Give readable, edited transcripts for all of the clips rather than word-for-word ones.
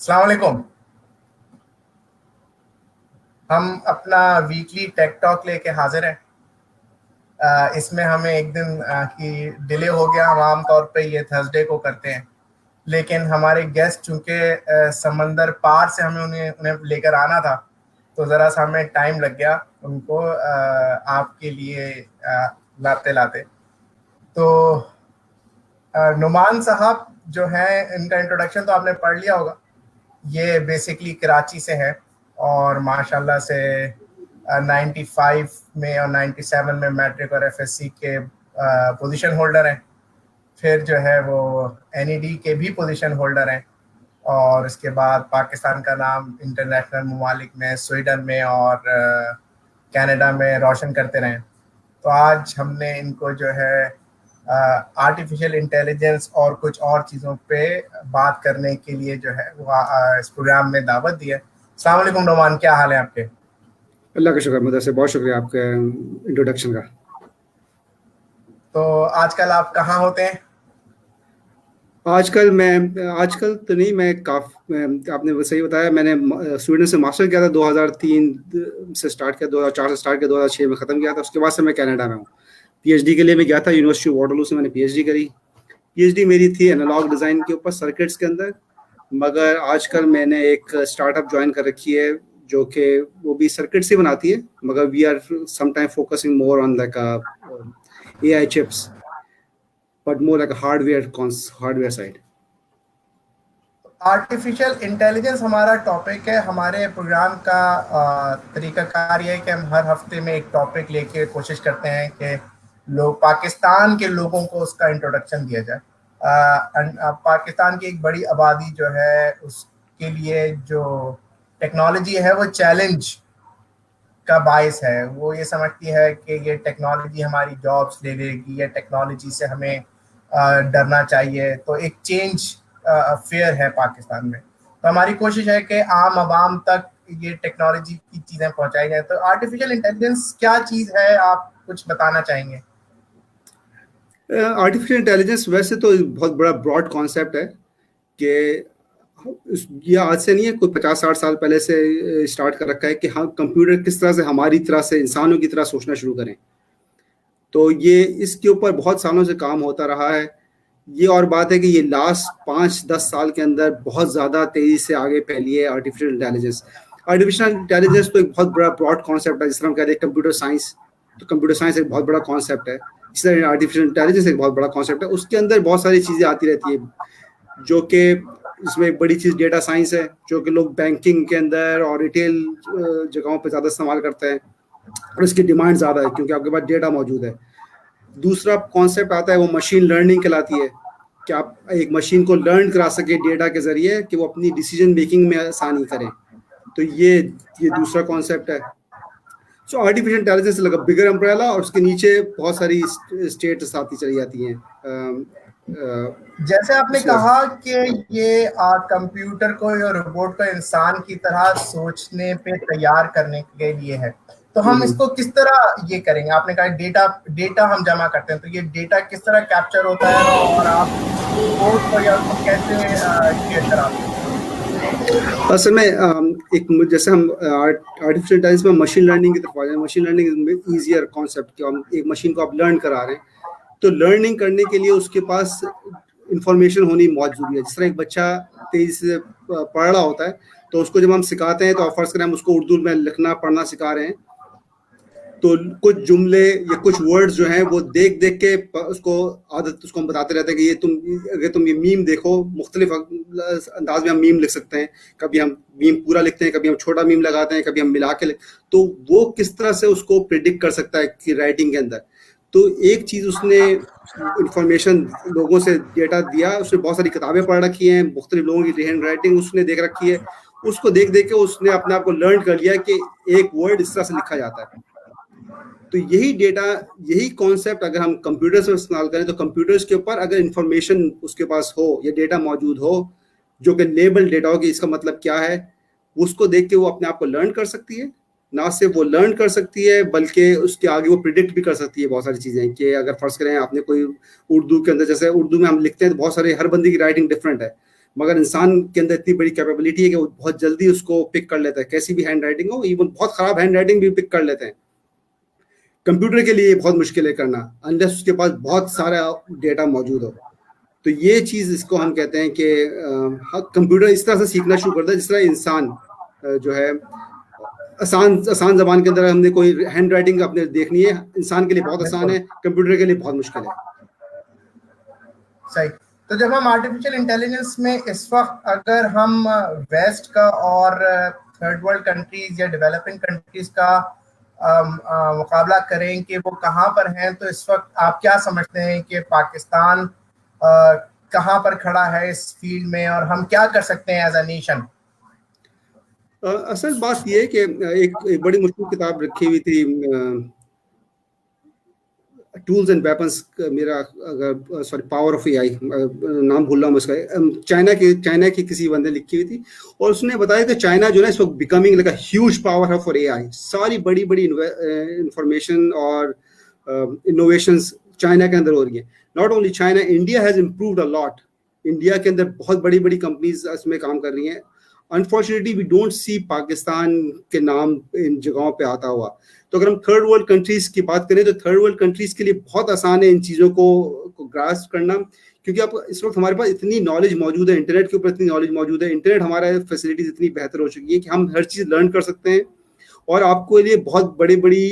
अस्सलाम वालेकुम। हम अपना वीकली टेक टॉक लेके हाजिर हैं। इसमें हमें एक दिन की डिले हो गया। हम आम तौर पे ये थर्सडे को करते हैं, लेकिन हमारे गेस्ट चूंकि समंदर पार से हमें उन्हें उन्हें लेकर आना था, तो ज़रा सा हमें टाइम लग गया उनको आपके लिए लाते लाते। तो नुमान साहब जो हैं, इनका इंट्रोडक्शन तो आपने पढ़ लिया होगा। ये बेसिकली कराची से हैं और माशाल्लाह से 95 में और 97 में मैट्रिक और एफएससी के पोजीशन होल्डर हैं। फिर जो है वो एनईडी के भी पोजीशन होल्डर हैं, और उसके बाद पाकिस्तान का नाम इंटरनेशनल ममालिक में, स्वीडन में और कनाडा में रोशन करते रहे। तो आज हमने इनको जो है आर्टिफिशियल इंटेलिजेंस और कुछ और चीज़ों पे बात करने के लिए जो है वो इस प्रोग्राम में दावत दी है। अस्सलाम वालेकुम नोमान, क्या हाल है आपके? अल्लाह का शुक्र मुदस्सिर, बहुत शुक्रिया आपके इंट्रोडक्शन का। तो आजकल आप कहाँ होते हैं? आजकल तो नहीं, आपने वो सही बताया। मैंने स्वीडन से मास्टर किया था 2003 से स्टार्ट किया, 2004 से स्टार्ट किया, 2006 में ख़त्म किया था। उसके बाद से मैं कनाडा में हूँ। पीएचडी के लिए मैं गया था यूनिवर्सिटी वाटरलू से, मैंने पीएचडी करी। पीएचडी मेरी थी एनालॉग डिज़ाइन के ऊपर, सर्किट्स के अंदर। मगर आजकल मैंने एक स्टार्टअप ज्वाइन कर रखी है जो कि वो भी सर्किट्स ही बनाती है, मगर we are sometime focusing more on like AI chips, but more like a hardware side. Artificial intelligence हमारा टॉपिक है। हमारे प्रोग्राम का तरीकाकार ये है कि हम हर हफ्ते में एक टॉपिक लेके कोशिश करते हैं कि लोग, पाकिस्तान के लोगों को उसका इंट्रोडक्शन दिया जाए। पाकिस्तान की एक बड़ी आबादी जो है, उसके लिए जो टेक्नोलॉजी है वो चैलेंज का बायस है। वो ये समझती है कि ये टेक्नोलॉजी हमारी जॉब्स ले लेगी, या टेक्नोलॉजी से हमें डरना चाहिए। तो एक चेंज फेयर है पाकिस्तान में। तो हमारी कोशिश है कि आम आवाम तक ये टेक्नोलॉजी की चीज़ें पहुंचाई जाए। तो आर्टिफिशियल इंटेलिजेंस क्या चीज़ है, आप कुछ बताना चाहेंगे? आर्टिफिशियल इंटेलिजेंस वैसे तो बहुत बड़ा ब्रॉड कॉन्सेप्ट है कि ये आज से नहीं है, कोई 50-60 साल पहले से स्टार्ट कर रखा है कि हाँ, कंप्यूटर किस तरह से हमारी तरह से, इंसानों की तरह सोचना शुरू करें। तो ये इसके ऊपर बहुत सालों से काम होता रहा है। ये और बात है कि ये लास्ट 5-10 साल के अंदर बहुत ज़्यादा तेज़ी से आगे फैली है आर्टिफिशियल इंटेलिजेंस। आर्टिफिशियल इंटेलिजेंस तो एक बहुत बड़ा ब्रॉड कॉन्सेप्ट है। जिस तरह हम कहते हैं कंप्यूटर साइंस, तो कंप्यूटर साइंस एक बहुत बड़ा कॉन्सेप्ट है। इस तरह आर्टिफिशियल इंटेलिजेंस एक बहुत बड़ा कॉन्सेप्ट है। उसके अंदर बहुत सारी चीज़ें आती रहती है, जो कि इसमें एक बड़ी चीज़ डेटा साइंस है, जो कि लोग बैंकिंग के अंदर और रिटेल जगहों पर ज़्यादा इस्तेमाल करते हैं, और इसकी डिमांड ज़्यादा है क्योंकि आपके पास डेटा मौजूद है। दूसरा कॉन्सेप्ट आता है, वो मशीन लर्निंग कहलाती है, कि आप एक मशीन को लर्न करा सके डेटा के जरिए कि वो अपनी डिसीजन मेकिंग में आसानी करें। तो ये दूसरा कॉन्सेप्ट है। सो आर्टिफिशियल इंटेलिजेंस लगा बिगर अम्ब्रेला, और उसके नीचे बहुत सारी स्टेट्स आती चली जाती हैं। जैसे आपने कहा कि ये कंप्यूटर को या रोबोट को इंसान की तरह सोचने पे तैयार करने के लिए है, तो हम इसको किस तरह ये करेंगे? आपने कहा डेटा डेटा हम जमा करते हैं, तो ये डेटा किस तरह कैप्चर होता है और आप कोड को या उसको कैसे शेयर कराते हैं? असल में एक जैसे हम आर्टिफिशियल इंटेलिजेंस में मशीन लर्निंग की तरफ आ जाए। Machine learning is easier concept कि हम एक मशीन को आप लर्न करा रहे हैं, तो लर्निंग करने के लिए उसके पास इंफॉर्मेशन होनी बहुत जरूरी है। जिस तरह एक बच्चा तेजी से पढ़ रहा होता है, तो उसको जब हम सिखाते हैं, तो फर्ज करें हम उसको उर्दू में लिखना पढ़ना सिखा रहे हैं, तो कुछ जुमले या कुछ वर्ड्स जो हैं वो देख देख के उसको आदत, उसको हम बताते रहते हैं कि अगर तुम ये मीम देखो, मुख्तलिफ अंदाज में हम मीम लिख सकते हैं। कभी हम मीम पूरा लिखते हैं, कभी हम छोटा मीम लगाते हैं, कभी हम मिला के तो वो किस तरह से उसको प्रिडिक्ट कर सकता है कि राइटिंग के अंदर। तो एक चीज़, उसने इंफॉर्मेशन लोगों से डेटा दिया, उसने बहुत सारी किताबें पढ़ रखी हैं, मुख्तलिफ लोगों की हैंड राइटिंग उसने देख रखी है। उसको देख देख के उसने अपने आप को लर्न कर लिया कि एक वर्ड इस तरह से लिखा जाता है। तो यही डेटा, यही कॉन्सेप्ट अगर हम कंप्यूटर्स में इस्तेमाल करें, तो कंप्यूटर्स के ऊपर अगर इंफॉर्मेशन उसके पास हो या डेटा मौजूद हो जो कि लेबल डेटा हो कि इसका मतलब क्या है, उसको देख के वो अपने आप को लर्न कर सकती है। ना सिर्फ वो लर्न कर सकती है, बल्कि उसके आगे वो प्रिडिक्ट भी कर सकती है बहुत सारी चीज़ें। कि अगर फर्ज करें आपने कोई उर्दू के अंदर, जैसे उर्दू में हम लिखते हैं तो बहुत सारे, हर बंदी की राइटिंग डिफरेंट है, मगर इंसान के अंदर इतनी बड़ी कैपेबिलिटी है कि वो बहुत जल्दी उसको पिक कर लेता है, कैसी भी हैंड राइटिंग हो, इवन बहुत खराब हैंड राइटिंग भी पिक कर लेते हैं। कंप्यूटर के लिए बहुत मुश्किल है करना अनलेस उसके पास बहुत सारा डेटा मौजूद हो। तो ये चीज़, इसको हम कहते हैं कि कंप्यूटर इस तरह से सीखना शुरू करता है जिस तरह इंसान जो है आसान आसान जबान के अंदर हमने कोई हैंड राइटिंग अपने देखनी है, इंसान के लिए बहुत आसान है, कंप्यूटर के लिए बहुत मुश्किल है। सही। तो जब हम आर्टिफिशियल इंटेलिजेंस में इस वक्त अगर हम वेस्ट का और थर्ड वर्ल्ड कंट्रीज या डेवलपिंग कंट्रीज का मुकाबला करें कि वो कहाँ पर हैं, तो इस वक्त आप क्या समझते हैं कि पाकिस्तान कहाँ पर खड़ा है इस फील्ड में और हम क्या कर सकते हैं एज अ नेशन? असल बात यह है कि एक बड़ी मुश्किल किताब रखी हुई थी, टूल्स एंड वेपन्स, मेरा अगर सॉरी पावर ऑफ एआई, नाम भूल रहा हूँ उसका, चाइना की किसी बंदे लिखी हुई थी, और उसने बताया कि चाइना जो है इस वक्त becoming like a huge power for AI. सारी बड़ी बड़ी इंफॉर्मेशन और इनोवेशंस चाइना के अंदर हो रही है। Not only China, India has improved a lot. India के अंदर बहुत बड़ी बड़ी कंपनीज इसमें काम कर रही हैं। Unfortunately we don't see Pakistan के नाम इन जगहों पे आता हुआ। तो अगर हम थर्ड वर्ल्ड कंट्रीज की बात करें तो थर्ड वर्ल्ड कंट्रीज के लिए बहुत आसान है इन चीज़ों को ग्रास्प करना, क्योंकि आप इस वक्त हमारे पास इतनी नॉलेज मौजूद है, इंटरनेट के ऊपर इतनी नॉलेज मौजूद है, इंटरनेट हमारा फैसिलिटीज इतनी बेहतर हो चुकी है कि हम हर चीज़ लर्न कर सकते हैं। और आपको लिए बहुत बड़ी बड़ी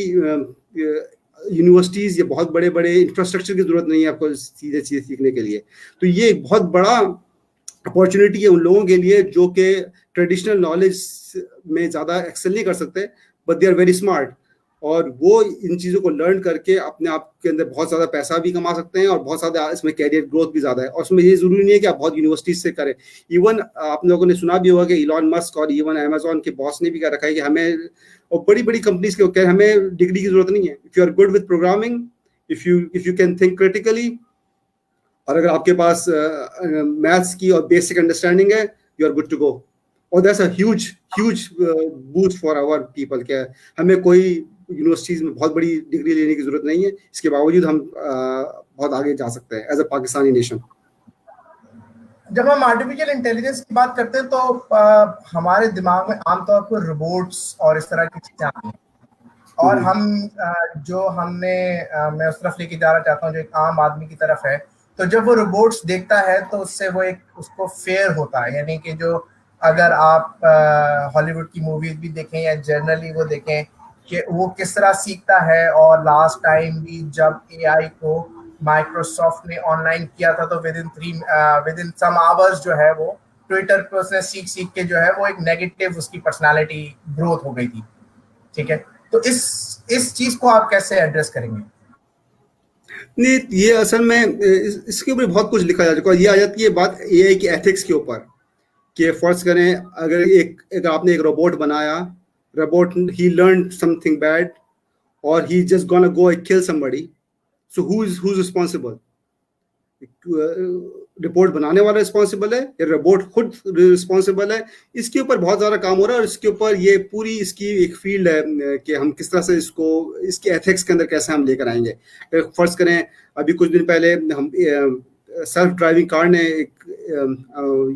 यूनिवर्सिटीज़ या बहुत बड़े बड़े इंफ्रास्ट्रक्चर की जरूरत नहीं है आपको सीधे सीधे सीखने के लिए। तो ये एक बहुत बड़ा अपॉर्चुनिटी है उन लोगों के लिए जो कि ट्रेडिशनल नॉलेज में ज़्यादा एक्सेल नहीं कर सकते, but they are very smart, और वो इन चीज़ों को लर्न करके अपने आप के अंदर बहुत ज़्यादा पैसा भी कमा सकते हैं और बहुत ज़्यादा इसमें कैरियर ग्रोथ भी ज़्यादा है। और उसमें ये ज़रूरी नहीं है कि आप बहुत यूनिवर्सिटीज से करें। इवन आप लोगों ने सुना भी होगा कि इलॉन मस्क और इवन अमेजोन के बॉस ने भी कह रखा है कि हमें, और बड़ी बड़ी कंपनीज के कह हमें डिग्री की जरूरत नहीं है। If you are good with programming, if you can think critically, और अगर आपके पास मैथ्स की और बेसिक अंडरस्टैंडिंग है, you are good to go. और that's a huge huge boost for our people. क्या हमें कोई यूनिवर्सिटीज में बहुत बड़ी डिग्री लेने की जरूरत नहीं है, इसके बावजूद हम बहुत आगे जा सकते हैं एज अ पाकिस्तानी नेशन। जब हम आर्टिफिशियल इंटेलिजेंस की बात करते हैं तो हमारे दिमाग में आमतौर पर रोबोट्स और इस तरह की चीजें आती हैं, और हम जो हमने मैं उस तरफ लेके जाना चाहता हूँ जो एक आम आदमी की तरफ है। तो जब वो रोबोट्स देखता है तो उससे वो एक उसको फेयर होता है, यानी कि जो अगर आप हॉलीवुड की मूवीज भी देखें या जनरली वो देखें कि वो किस तरह सीखता है। और लास्ट टाइम भी जब एआई को माइक्रोसॉफ्ट ने ऑनलाइन किया था तो विद इन सम आवर्स जो है वो ट्विटर पे उसने सीख सीख के जो है वो एक नेगेटिव उसकी पर्सनालिटी ग्रोथ हो गई थी। ठीक है, तो इस चीज को आप कैसे एड्रेस करेंगे? नहीं, ये असल में इसके ऊपर बहुत कुछ लिखा जा चुका है। ये आ जाती है बात एआई की एथिक्स के ऊपर कि फर्ज करें अगर एक आपने एक रोबोट बनाया, robot he learn something bad और he just gonna go kill somebody, so who is responsible? Report बनाने वाला रिस्पॉन्सिबल है या रोबोट खुद रिस्पॉन्सिबल है? इसके ऊपर बहुत ज़्यादा काम हो रहा है और इसके ऊपर ये पूरी इसकी एक फील्ड है कि हम किस तरह से इसको इसके एथिक्स के अंदर कैसे हम लेकर आएंगे। फर्ज करें अभी कुछ दिन पहले हम सेल्फ ड्राइविंग कार ने एक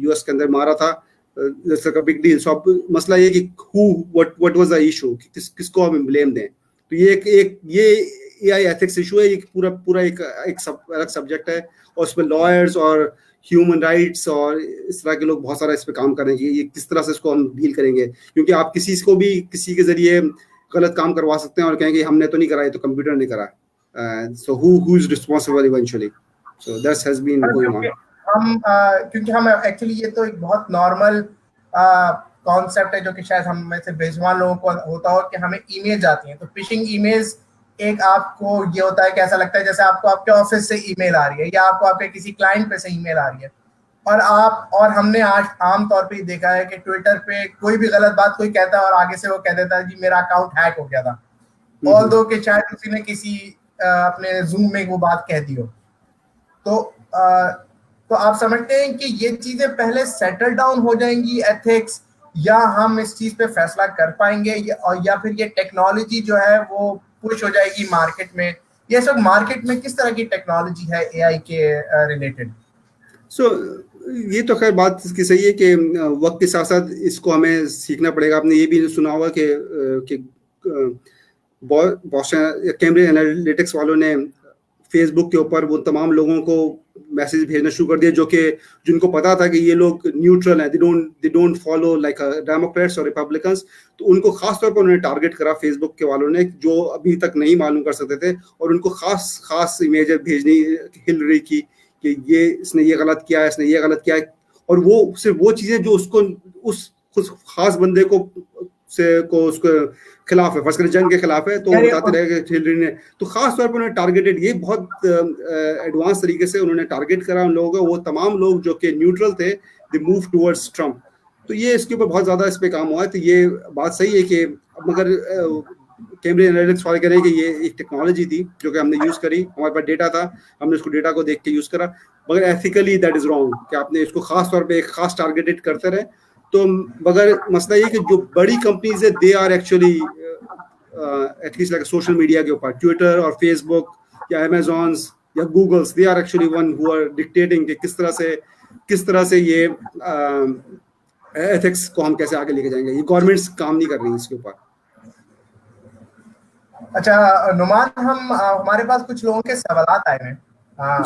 यूएस के अंदर मारा था, बिग डील। सो अब मसला ये कि व्हाट वाज द इशू, किसको हम ब्लेम दें? तो ये एआई एथिक्स इशू है, ये पूरा एक अलग सब्जेक्ट है और उसमें लॉयर्स और ह्यूमन राइट्स और इस तरह के लोग बहुत सारा इस पे काम कर रहे हैं। ये किस तरह से इसको हम डील करेंगे, क्योंकि आप किसी को भी किसी के जरिए गलत काम करवा सकते हैं और कहेंगे हमने तो नहीं करा, ये तो कंप्यूटर ने करा। So who is responsible eventually? So that has been going on. क्योंकि हम एक्चुअली ये तो एक बहुत नॉर्मल कॉन्सेप्ट है जो कि शायद हम में से बेजुबान लोगों को होता हो कि हमें ईमेल आती हैं। तो फिशिंग ईमेल्स एक आपको ये होता है कि ऐसा लगता है जैसे आपको आपके ऑफिस से ईमेल आ रही है या आपको आपके किसी क्लाइंट पे से ईमेल आ रही है। और हमने आज आम तौर पे देखा है कि ट्विटर पे कोई भी गलत बात कोई कहता है और आगे से वो कह देता है जी मेरा अकाउंट हैक हो गया था, ऑल्दो कि शायद किसी ने किसी अपने जूम में वो बात कह दी हो। तो आप समझते हैं कि ये चीजें पहले सेटल डाउन हो जाएंगी एथिक्स, या हम इस चीज पे फैसला कर पाएंगे, या फिर ये टेक्नोलॉजी जो है वो पुश हो जाएगी मार्केट में? ये सब मार्केट में किस तरह की टेक्नोलॉजी है एआई के रिलेटेड? सो ये तो खैर बात इसकी सही है कि वक्त के साथ साथ इसको हमें सीखना पड़ेगा। आपने ये भी सुना होगा कि कैम्ब्रिज एनालिटिक्स वालों ने फेसबुक के ऊपर वो तमाम लोगों को मैसेज भेजना शुरू कर दिया जो कि जिनको पता था कि ये लोग न्यूट्रल हैं, they don't follow like Democrats और रिपब्लिकन्स, तो उनको खास तौर पर उन्होंने टारगेट करा फेसबुक के वालों ने, जो अभी तक नहीं मालूम कर सकते थे, और उनको खास इमेज भेजनी हिलरी की कि ये इसने ये गलत किया है, इसने ये गलत किया है, और वो सिर्फ वो चीजें जो उसको उस खास बंदे उसके खिलाफ है, फर्स्ट जंग के खिलाफ है, तो बताते रहे कि हिलरी ने, तो खास तौर पर उन्होंने टारगेटेड, ये बहुत एडवांस तरीके से उन्होंने टारगेट करा उन लोगों को, वो तमाम लोग जो कि न्यूट्रल थे, दे मूव टुवर्ड्स ट्रम्प। तो ये इसके ऊपर बहुत ज्यादा इस पे काम हुआ है। तो ये बात सही है कि मगर कैम्ब्रिज एनालिटिक्स वाले कह रहे हैं कि ये एक टेक्नोलॉजी थी जो कि हमने यूज करी, हमारे पास डेटा था, हमने उसको डेटा को देख के यूज करा, मगर एथिकली दैट इज रॉन्ग कि आपने इसको खास तौर पे एक खास टारगेटेड करते रहे। तो मगर मसला ये कि जो बड़ी कंपनीज है they are actually at least like social media के ऊपर, ट्विटर और फेसबुक या अमेजॉन या Googles, they are actually one who are dictating कि किस तरह से ये एथिक्स को हम कैसे आगे लेके जाएंगे। ये गवर्नमेंट्स काम नहीं कर रही है इसके ऊपर। अच्छा नुमान, हमारे पास कुछ लोगों के सवाल आए हैं,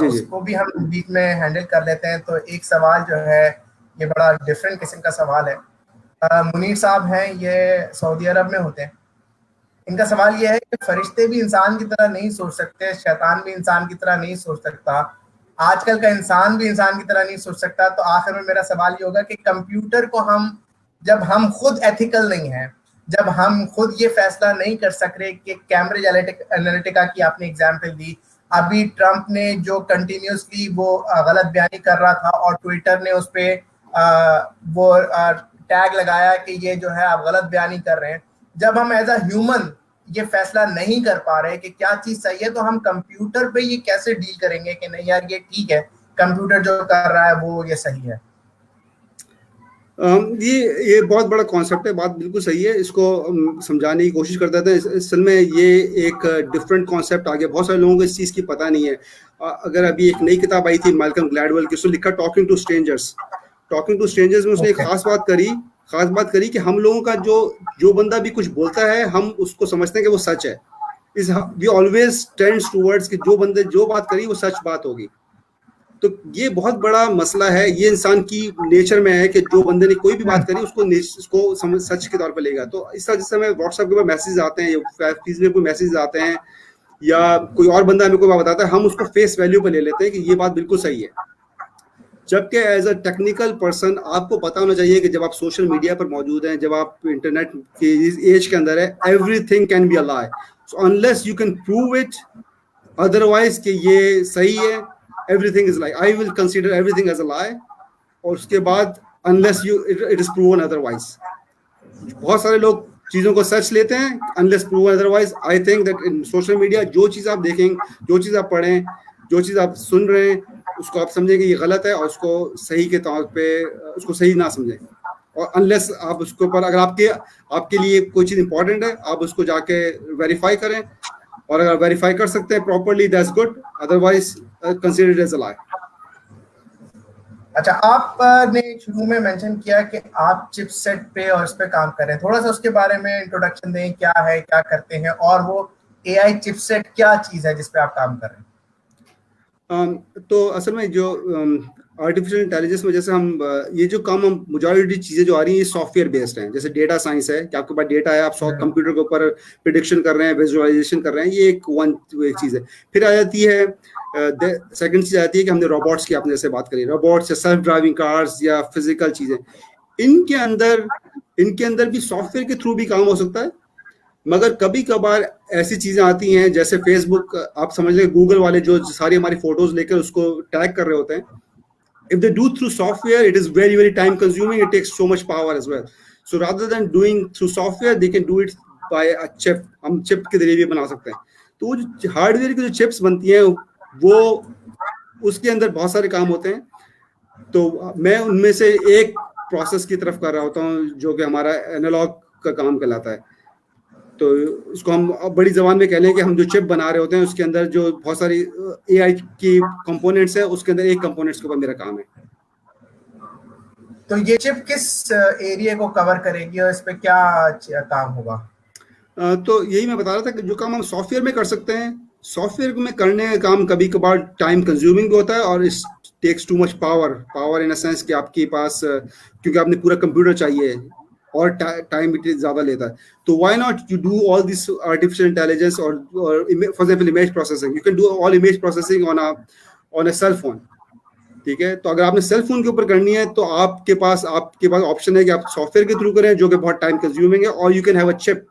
उसको भी हम बीच में हैंडल कर लेते हैं। तो एक सवाल जो है ये बड़ा डिफरेंट किस्म का सवाल है। मुनीर साहब हैं, ये सऊदी अरब में होते हैं। इनका सवाल ये है कि फरिश्ते भी इंसान की तरह नहीं सोच सकते, शैतान भी इंसान की तरह नहीं सोच सकता, आजकल का इंसान भी इंसान की तरह नहीं सोच सकता। तो आखिर में मेरा सवाल ये होगा कि कंप्यूटर को जब हम खुद एथिकल नहीं हैं, जब हम खुद ये फैसला नहीं कर सक रहे कि कैम्ब्रिज एनालिटिका की आपने एग्जाम्पल दी, अभी ट्रंप ने जो कंटिन्यूसली वो गलत बयानी कर रहा था और ट्विटर ने उस पर वो टैग लगाया कि ये जो है आप गलत बयानी कर रहे हैं, जब हम एज अ ह्यूमन ये फैसला नहीं कर पा रहे कि क्या चीज सही है, तो हम कंप्यूटर पे ये कैसे डील करेंगे कि नहीं यार ये ठीक है, कंप्यूटर जो कर रहा है वो ये सही है। ये बहुत बड़ा कॉन्सेप्ट है, बात बिल्कुल सही है, इसको समझाने की कोशिश करते थे। असल में ये एक डिफरेंट कॉन्सेप्ट आ गया, बहुत सारे लोगों को इस चीज़ की पता नहीं है। अगर अभी एक नई किताब आई थी माल्कम ग्लैडवेल की, उसने लिखा टॉकिंग टू स्ट्रेंजर्स में उसने एक खास बात करी कि हम लोगों का जो बंदा भी कुछ बोलता है हम उसको समझते हैं कि वो सच है। वी ऑलवेज टेंड्स टुवर्ड्स कि जो बंदे जो बात करी वो सच बात होगी। तो ये बहुत बड़ा मसला है, ये इंसान की नेचर में है कि जो बंदे ने कोई भी बात करी उसको समझ सच के तौर पर लेगा। तो इस तरह जिस समय व्हाट्सएप के ऊपर मैसेज आते हैं या फेसबुक पे मैसेज आते हैं या कोई और बंदा हमें कोई बात बताता है, हम उसको फेस वैल्यू पर ले लेते हैं कि ये बात बिल्कुल सही है, जबकि एज अ टेक्निकल पर्सन आपको पता होना चाहिए कि जब आप सोशल मीडिया पर मौजूद हैं, जब आप इंटरनेट के इस एज के अंदर है, everything can be a lie, so unless you can prove it otherwise कि ये सही है, everything is lie, I will consider everything as a lie, और उसके बाद unless it is proven otherwise. बहुत सारे लोग चीजों को सच लेते हैं unless proven otherwise. I think that in social media जो चीज आप देखें, जो चीज आप पढ़ें, जो चीज आप सुन रहे हैं, उसको आप समझें कि ये गलत है और उसको सही के तौर पे उसको सही ना समझें। और अनलेस आप उसके ऊपर अगर आपके लिए कोई चीज़ इंपॉर्टेंट है, आप उसको जाके वेरीफाई करें, और अगर वेरीफाई कर सकते हैं properly that's good, otherwise consider it as a lie. अच्छा, आपने शुरू में मेंशन किया कि आप चिपसेट पे और इस पे काम कर रहे हैं, थोड़ा सा उसके बारे में इंट्रोडक्शन दें, क्या है, क्या करते हैं, और वो एआई चिपसेट क्या चीज़ है जिस पे आप काम कर रहे हैं। तो असल में जो आर्टिफिशियल इंटेलिजेंस में जैसे हम ये जो काम हम मेजॉरिटी चीज़ें जो आ रही हैं ये सॉफ्टवेयर बेस्ड हैं। जैसे डेटा साइंस है कि आपके पास डेटा है, आप कंप्यूटर के ऊपर प्रिडिक्शन कर रहे हैं, विजुअलाइजेशन कर रहे हैं, ये एक चीज़ है। फिर आ जाती है सेकंड चीज़ आती है कि हमने रोबोट्स की आपने जैसे बात करी, रोबोट्स या सेल्फ ड्राइविंग कार्स या फिजिकल चीज़ें, इनके अंदर भी सॉफ्टवेयर के थ्रू भी काम हो सकता है। मगर कभी कभार ऐसी चीजें आती हैं जैसे फेसबुक, आप समझ लें गूगल वाले जो सारी हमारी फोटोज लेकर उसको टैग कर रहे होते हैं, if they do through software it is very very time consuming, it takes so much power as well, so rather than doing through software they can do it by a chip, हम chip के जरिए भी बना सकते हैं। तो वो जो हार्डवेयर की जो चिप्स बनती हैं वो उसके अंदर बहुत सारे काम होते हैं। तो मैं उनमें से एक प्रोसेस की तरफ कर रहा होता हूँ जो कि हमारा एनालॉग का काम कहलाता है। तो उसको हम बड़ी जबान में कह लें कि हम जो चिप बना रहे होते हैं उसके अंदर जो बहुत सारी एआई की कंपोनेंट्स है, उसके अंदर एक कंपोनेंट्स के ऊपर मेरा काम है। तो ये चिप किस एरिया को कवर करेगी और इस पे क्या काम होगा? तो यही मैं बता रहा था कि जो काम हम सॉफ्टवेयर में कर सकते हैं, सॉफ्टवेयर में करने का काम कभी कभार टाइम कंज्यूमिंग भी होता है, और इस takes too much power, power in a sense कि आपके पास क्योंकि आपने पूरा कंप्यूटर चाहिए और टाइम भी ज़्यादा लेता है। तो why not you do all this artificial intelligence, और for example image processing, you can do all image processing on a cell phone. ठीक है, तो अगर आपने सेल फोन के ऊपर करनी है तो आपके पास ऑप्शन है कि आप सॉफ्टवेयर के थ्रू करें, जो कि बहुत टाइम कंज्यूमिंग है, और you can have a chip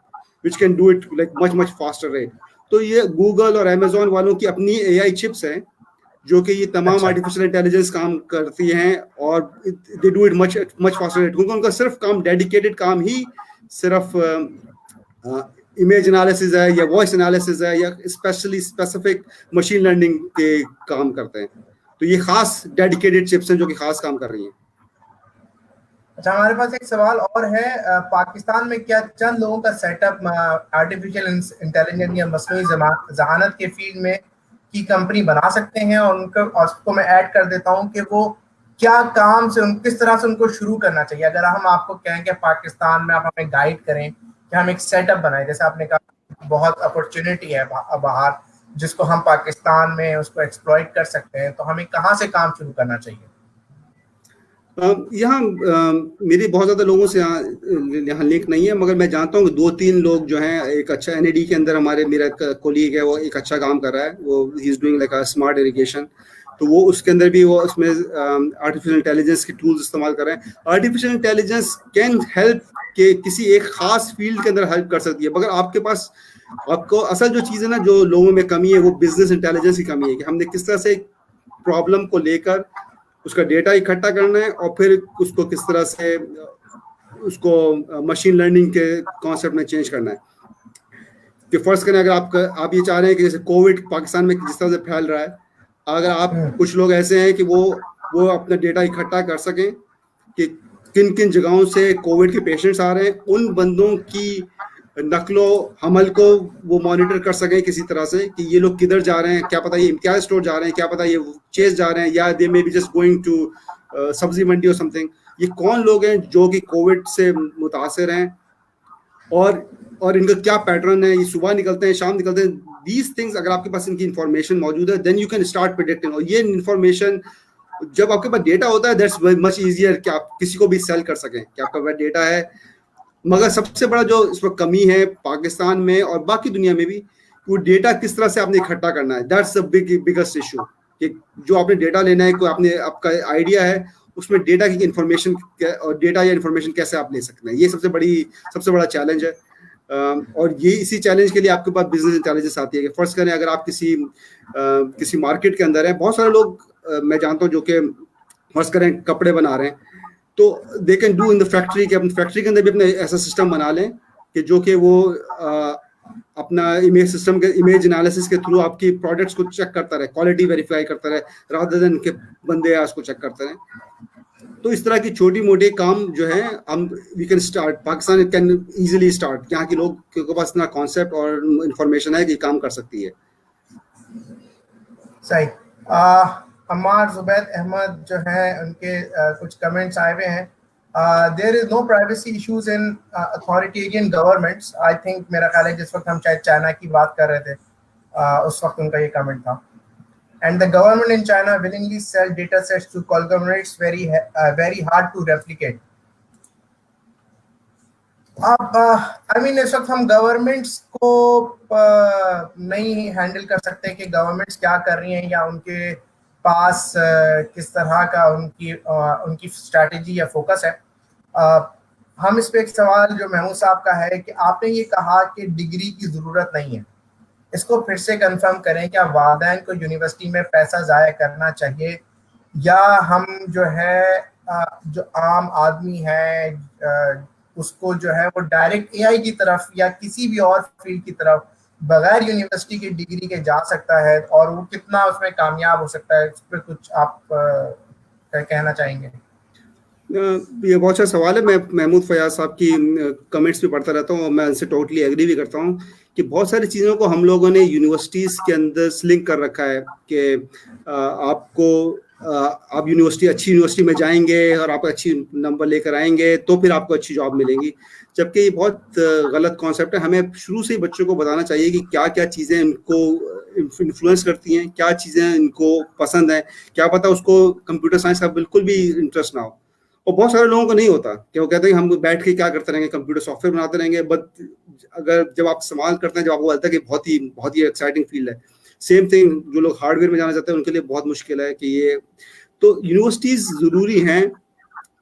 which can do it like much much faster rate. तो ये गूगल और अमेजोन वालों की अपनी एआई चिप्स हैं, जो कि ये तमाम अच्छा। आर्टिफिशियल इंटेलिजेंस काम करती हैं, और they do it much much faster rate, क्योंकि उनका सिर्फ काम, डेडिकेटेड काम ही सिर्फ इमेज एनालिसिस है, या वॉइस एनालिसिस है, या स्पेशली स्पेसिफिक मशीन लर्निंग के काम करते हैं। तो ये खास डेडिकेटेड चिप्स हैं जो कि खास काम कर रही हैं। अच्छा, हमारे पास एक सवाल और है। पाकिस्तान में क्या चंद लोगों का सेटअप आर्टिफिशियल इंटेलिजेंस या मसनूई जहानत के फील्ड में की कंपनी बना सकते हैं, और उनको, और उसको मैं ऐड कर देता हूं कि वो क्या काम से किस तरह से उनको शुरू करना चाहिए? अगर हम आपको कहें कि पाकिस्तान में आप हमें गाइड करें कि हम एक सेटअप बनाए, जैसे आपने कहा बहुत अपॉर्चुनिटी है बाहर जिसको हम पाकिस्तान में उसको एक्सप्लॉइट कर सकते हैं, तो हमें कहाँ से काम शुरू करना चाहिए? यहाँ मेरी बहुत ज़्यादा लोगों से यहाँ लिंक नहीं है, मगर मैं जानता हूँ कि 2-3 लोग जो हैं, एक अच्छा एनईडी के अंदर हमारे, मेरा कोलीग है, वो एक अच्छा काम कर रहा है, वो he is doing like a smart irrigation. तो वो उसके अंदर भी वो उसमें आर्टिफिशियल इंटेलिजेंस के टूल्स इस्तेमाल कर रहे हैं। आर्टिफिशियल इंटेलिजेंस कैन हेल्प के किसी एक खास फील्ड के अंदर हेल्प कर सकती है, मगर आपके पास, आपको असल जो चीज़ है ना, जो लोगों में कमी है, वो बिजनेस इंटेलिजेंस की कमी है, कि हमने किस तरह से प्रॉब्लम को लेकर उसका डेटा इकट्ठा करना है, और फिर उसको किस तरह से उसको मशीन लर्निंग के कॉन्सेप्ट में चेंज करना है। कि फर्स्ट करें, अगर आप ये चाह रहे हैं कि जैसे कोविड पाकिस्तान में जिस तरह से फैल रहा है, अगर आप, कुछ लोग ऐसे हैं कि वो अपना डेटा इकट्ठा कर सकें कि किन किन जगहों से कोविड के पेशेंट्स आ रहे हैं, उन बंदों की नकलो हमल को वो मॉनिटर कर सकें किसी तरह से, कि ये लोग किधर जा रहे हैं, क्या पता ये इम्तियाज स्टोर जा रहे हैं, क्या पता ये चेस जा रहे हैं, या they may be just going to सब्जी मंडी और समथिंग। ये कौन लोग हैं जो कि कोविड से मुतासर हैं, और इनका क्या पैटर्न है, ये सुबह निकलते हैं, शाम निकलते हैं। दीज थिंग्स, अगर आपके पास इनकी इंफॉर्मेशन मौजूद है, then you can start predicting. और ये इंफॉर्मेशन, जब आपके पास डेटा होता है, दैट्स मच इजियर कि आप किसी को भी सेल कर सकें कि आपका पास डेटा है। मगर सबसे बड़ा जो इस वक्त कमी है पाकिस्तान में और बाकी दुनिया में भी, वो डेटा किस तरह से आपने इकट्ठा करना है, दैट्स द बिगेस्ट इशू। कि जो आपने डेटा लेना है, कोई आपने आपका आइडिया है, उसमें डेटा की इंफॉर्मेशन और डेटा या इंफॉर्मेशन कैसे आप ले सकते हैं, ये सबसे बड़ा चैलेंज है। और ये इसी चैलेंज के लिए आपके पास बिजनेस इंटेलिजेंस आती है। कि फर्स्ट करें, अगर आप किसी मार्केट के अंदर हैं, बहुत सारे लोग मैं जानता हूँ जो कि फर्स्ट करें कपड़े बना रहे हैं, तो they can do in the factory, कि अपनी फैक्ट्री के अंदर भी अपने ऐसा सिस्टम बना लें कि जो कि वो अपना इमेज एनालिसिस के थ्रू आपकी प्रोडक्ट्स को चेक करता रहे, क्वालिटी वेरीफाई करता रहे, रादर देन के बंदे उसको चेक करते रहे। तो इस तरह की छोटी मोटी काम जो है, हम we can start, Pakistan can easily start. यहाँ के लोग के पास इतना कॉन्सेप्ट और इंफॉर्मेशन है कि काम कर सकती है। सही। अम्मार जुबैद अहमद जो हैं, उनके कुछ कमेंट्स आए हुए हैं। There is no privacy issues in authoritarian governments. I think, मेरा ख्याल है जिस वक्त हम शायद चाइना की बात कर रहे थे, उस वक्त उनका ये कमेंट था। And the government in China willingly sell data sets to conglomerates very hard to replicate. अब आई मीन, इस वक्त हम गवर्नमेंट्स को नहीं हैंडल कर सकते कि गवर्नमेंट्स क्या कर रही हैं, या उनके पास किस तरह का उनकी स्ट्रैटेजी या फोकस है। हम इस पे एक सवाल जो महमूद साहब का है कि आपने ये कहा कि डिग्री की ज़रूरत नहीं है, इसको फिर से कंफर्म करें, क्या वालिदैन को यूनिवर्सिटी में पैसा ज़ाया करना चाहिए, या हम जो है जो आम आदमी है उसको जो है वो डायरेक्ट एआई की तरफ या किसी भी और फील्ड की तरफ बगैर यूनिवर्सिटी की डिग्री के जा सकता है, और वो कितना उसमें कामयाब हो सकता है? इस पर कुछ आप कहना चाहेंगे? ये बहुत अच्छा सवाल है। मैं महमूद फयाज साहब की कमेंट्स भी पढ़ता रहता हूँ, और मैं उनसे टोटली एग्री भी करता हूँ कि बहुत सारी चीज़ों को हम लोगों ने यूनिवर्सिटीज़ के अंदर लिंक कर रखा है कि आपको आप यूनिवर्सिटी, अच्छी यूनिवर्सिटी में जाएंगे और आप अच्छी नंबर लेकर आएंगे तो फिर आपको अच्छी जॉब मिलेंगी, जबकि ये बहुत गलत कॉन्सेप्ट है। हमें शुरू से ही बच्चों को बताना चाहिए कि क्या क्या चीज़ें इनको इन्फ्लुएंस करती हैं, क्या चीज़ें इनको पसंद है। क्या पता उसको कंप्यूटर साइंस का बिल्कुल भी इंटरेस्ट ना हो, और बहुत सारे लोगों को नहीं होता कि वो कहते हैं कि हम बैठ के क्या करते रहेंगे, कंप्यूटर सॉफ्टवेयर बनाते रहेंगे। बट अगर जब आप इस्तेमाल करते हैं, जब आपको लगता है कि बहुत ही एक्साइटिंग फील्ड है। सेम थिंग जो लोग हार्डवेयर में जाना चाहते हैं उनके लिए बहुत मुश्किल है कि ये, तो यूनिवर्सिटीज जरूरी हैं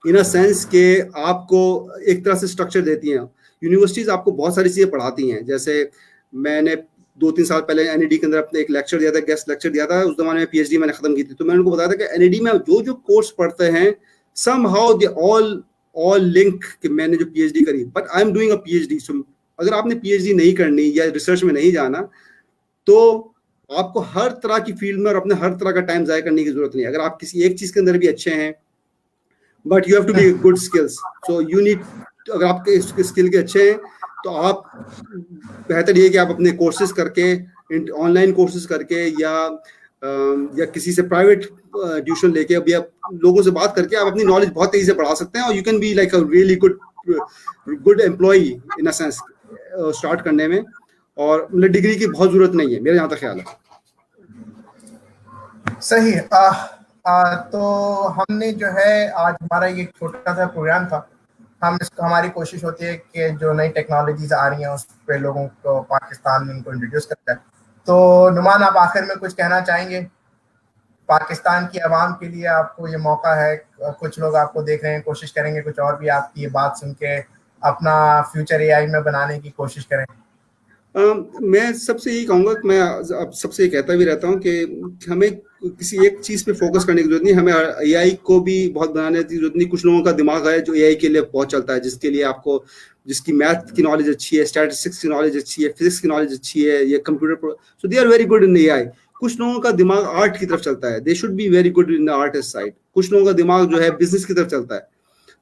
इन अ सेंस के आपको एक तरह से स्ट्रक्चर देती हैं। यूनिवर्सिटीज आपको बहुत सारी चीजें पढ़ाती हैं। जैसे मैंने 2-3 साल पहले एनईडी के अंदर अपने एक लेक्चर दिया था, गेस्ट लेक्चर दिया था। उस जमाने में पीएचडी मैंने खत्म की थी, तो मैंने उनको बताया था कि एनईडी में जो जो कोर्स पढ़ते हैं somehow they all link कि मैंने जो पीएचडी करी, but I am doing a PhD. So अगर आपने पीएचडी नहीं करनी या रिसर्च में नहीं जाना, तो आपको हर तरह की फील्ड में और अपने हर तरह का टाइम जाया करने की जरूरत नहीं है। अगर आप किसी एक चीज के अंदर भी अच्छे हैं, but you have to be good skills, so you need, अगर आपके स्किल के अच्छे हैं तो आप, बेहतर ये कि आप अपने कोर्सेज करके, ऑनलाइन कोर्सेज करके या किसी से प्राइवेट ट्यूशन लेके या लोगों से बात करके आप अपनी नॉलेज बहुत तेजी से बढ़ा सकते हैं, और you can be like a really good employ in a sense start करने में। और मतलब डिग्री की बहुत जरूरत नहीं है, मेरा यहाँ तक ख्याल है। सही। तो हमने जो है आज हमारा ये छोटा सा प्रोग्राम था। हमारी कोशिश होती है कि जो नई टेक्नोलॉजीज आ रही हैं उस पे लोगों को पाकिस्तान में उनको इंट्रोड्यूस करता है। तो नुमान, आप आखिर में कुछ कहना चाहेंगे? पाकिस्तान की आवाम के लिए आपको ये मौका है, कुछ लोग आपको देख रहे हैं, कोशिश करेंगे कुछ और भी आपकी ये बात सुन के अपना फ्यूचर एआई में बनाने की कोशिश करें। मैं सबसे यही कहूँगा कि मैं अब सबसे ये कहता भी रहता हूँ कि हमें किसी एक चीज़ पे फोकस करने की जरूरत नहीं, हमें एआई को भी बहुत बनाने की जरूरत नहीं। कुछ लोगों का दिमाग है जो एआई के लिए बहुत चलता है, जिसके लिए आपको, जिसकी मैथ की नॉलेज अच्छी है, स्टैटिस्टिक्स की नॉलेज अच्छी है, फिजिक्स की नॉलेज अच्छी है, ये computer, so they are very good in AI. कुछ लोगों का दिमाग आर्ट की तरफ चलता है, they should be very good in the artist side. कुछ लोगों का दिमाग जो है बिजनेस की तरफ चलता है।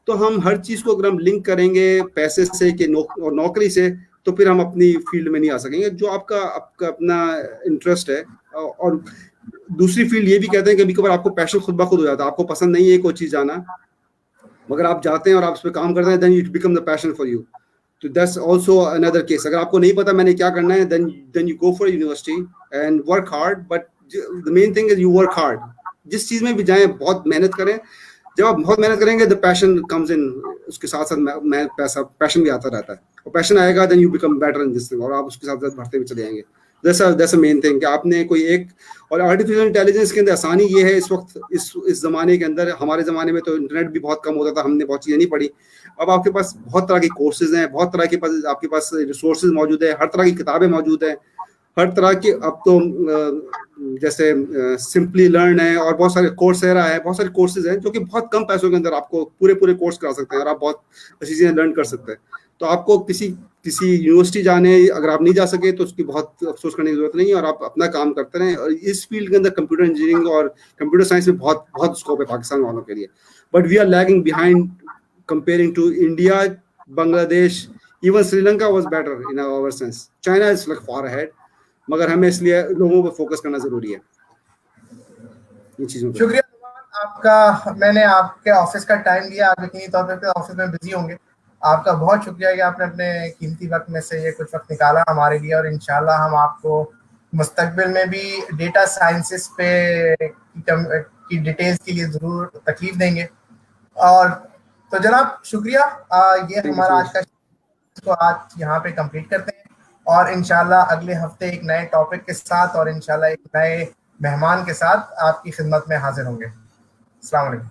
तो हम हर चीज़ को अगर हम लिंक करेंगे पैसे से कि नौकरी से, तो फिर हम अपनी फील्ड में नहीं आ सकेंगे जो आपका अपना इंटरेस्ट है। और दूसरी फील्ड ये भी कहते हैं कभी कभार आपको पैशन खुद ब खुद हो जाता है, आपको पसंद नहीं है कोई चीज़ जाना, मगर आप जाते हैं और आप उस पर काम करते हैं, then it become the passion for you. तो दैट्स आल्सो अनदर केस। अगर आपको नहीं पता मैंने क्या करना है, then you go for university and work hard, but the main thing is you work hard. जिस चीज़ में भी जाएं बहुत मेहनत करें। जब आप बहुत मेहनत करेंगे द पैशन कम्स इन, उसके साथ साथ पैशन भी आता रहता है, और पैशन आएगा then you become better in this thing, और आप उसके साथ साथ बढ़ते भी चले जाएंगे। दैट्स अ मेन थिंग कि आपने कोई एक, और आर्टिफिशियल इंटेलिजेंस के अंदर आसानी ये है इस वक्त, इस ज़माने के अंदर, हमारे ज़माने में तो इंटरनेट भी बहुत कम होता था, हमने बहुत चीज़ें नहीं पढ़ी। अब आपके पास बहुत तरह के कोर्सेज हैं, बहुत तरह के पास आपके पास रिसोर्सेज मौजूद है, हर तरह की किताबें मौजूद हैं, हर तरह के। अब तो जैसे सिंपली लर्न है, और बहुत सारे कोर्सेरा है, बहुत सारे कोर्सेज हैं जो कि बहुत कम पैसों के अंदर आपको पूरे कोर्स करा सकते हैं, और आप बहुत अच्छी चीज़ें लर्न कर सकते हैं। तो आपको किसी यूनिवर्सिटी जाने, अगर आप नहीं जा सके तो उसकी बहुत अफसोस करने की जरूरत नहीं है, और आप अपना काम करते रहें। और इस फील्ड के अंदर कंप्यूटर इंजीनियरिंग और कंप्यूटर साइंस में बहुत बहुत स्कोप है पाकिस्तान वालों के लिए। But we are lagging behind comparing to India, Bangladesh, even Sri Lanka was better in our sense, China is like far ahead, मगर हमें इसलिए लोगों पर फोकस करना जरूरी है इन चीजों पर। शुक्रिया आपका। मैंने आपके ऑफिस का टाइम लिया, आप यकीनी तौर पर ऑफिस में बिजी होंगे। आपका बहुत शुक्रिया कि आपने अपने कीमती वक्त में से ये कुछ वक्त निकाला हमारे लिए, और इंशाल्लाह हम आपको मुस्तकबिल में भी डेटा साइंसेस पे की डिटेल्स के लिए ज़रूर तकलीफ देंगे। और तो जनाब शुक्रिया। ये हमारा आज का को आज यहाँ पे कंप्लीट करते हैं, और इंशाल्लाह अगले हफ्ते एक नए टॉपिक के साथ और इंशाल्लाह एक नए मेहमान के साथ आपकी खिदमत में हाजिर होंगे। अस्सलाम वालेकुम।